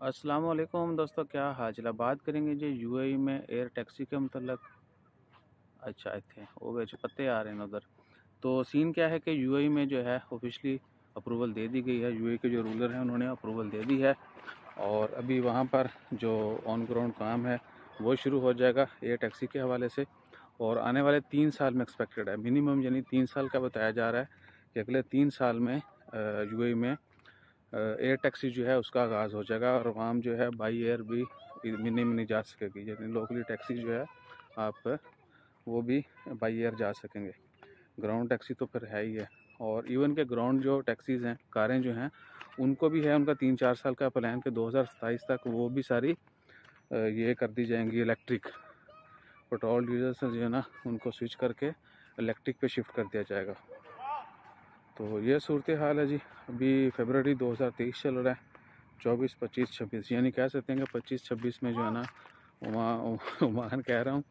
अस्सलाम वालेकुम दोस्तों, क्या हाजिला बात करेंगे जी यूएई में एयर टैक्सी के मतलब। अच्छा थे वो जो पत्ते आ रहे हैं उधर। तो सीन क्या है कि यूएई में जो है ऑफिशियली अप्रूवल दे दी गई है। यूएई के जो रूलर हैं उन्होंने अप्रूवल दे दी है और अभी वहाँ पर जो ऑन ग्राउंड काम है वो शुरू हो जाएगा एयर टैक्सी के हवाले से। और आने वाले 3 साल में एक्सपेक्टेड है मिनिमम, यानी 3 साल का बताया जा रहा है कि अगले 3 साल में यूएई में एयर टैक्सी जो है उसका आगाज़ हो जाएगा और आवाम जो है बाई एयर भी मिनी जा सकेगी, यानी लोकली टैक्सी जो है आप वो भी बाई एयर जा सकेंगे। ग्राउंड टैक्सी तो फिर है ही है। और इवन के ग्राउंड जो टैक्सीज़ हैं, कारें जो हैं, उनको भी है उनका 3-4 साल का प्लान कि 2027 तक वो भी सारी ये कर दी जाएंगी इलेक्ट्रिक। पेट्रोल डीजल से जो है ना उनको स्विच करके इलेक्ट्रिक पे शिफ्ट कर दिया जाएगा। तो ये सूरत हाल है जी। अभी फरवरी 2023 चल रहा है, 24, 25, 26, यानी कह सकते हैं कि 25-26 में जो है ना ओमान कह रहा हूँ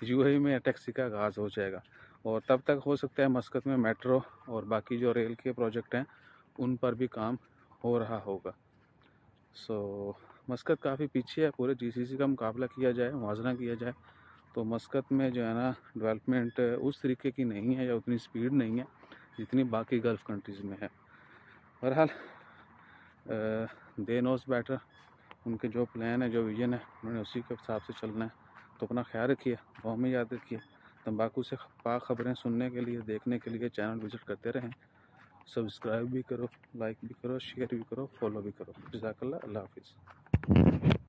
यूएई में टैक्सी का आगाज़ हो जाएगा। और तब तक हो सकता है मस्कत में मेट्रो और बाकी जो रेल के प्रोजेक्ट हैं उन पर भी काम हो रहा होगा। सो मस्कत काफ़ी पीछे है, पूरे जीसीसी का मुकाबला किया जाए, मुआवजा किया जाए तो मस्कत में जो है ना डेवलपमेंट उस तरीके की नहीं है या उतनी स्पीड नहीं है जितनी बाकी गल्फ़ कंट्रीज़ में है। बहरहाल दे नोज़ बेटर, उनके जो प्लान है, जो विजन है, उन्होंने उसी के हिसाब से चलना है। तो अपना ख्याल रखिए, दुआ में याद रखिए। तंबाकू से पाक खबरें सुनने के लिए, देखने के लिए चैनल विज़िट करते रहें। सब्सक्राइब भी करो, लाइक भी करो, शेयर भी करो, फॉलो भी करो। जज़ाकल्लाह, अल्लाह हाफ़िज़।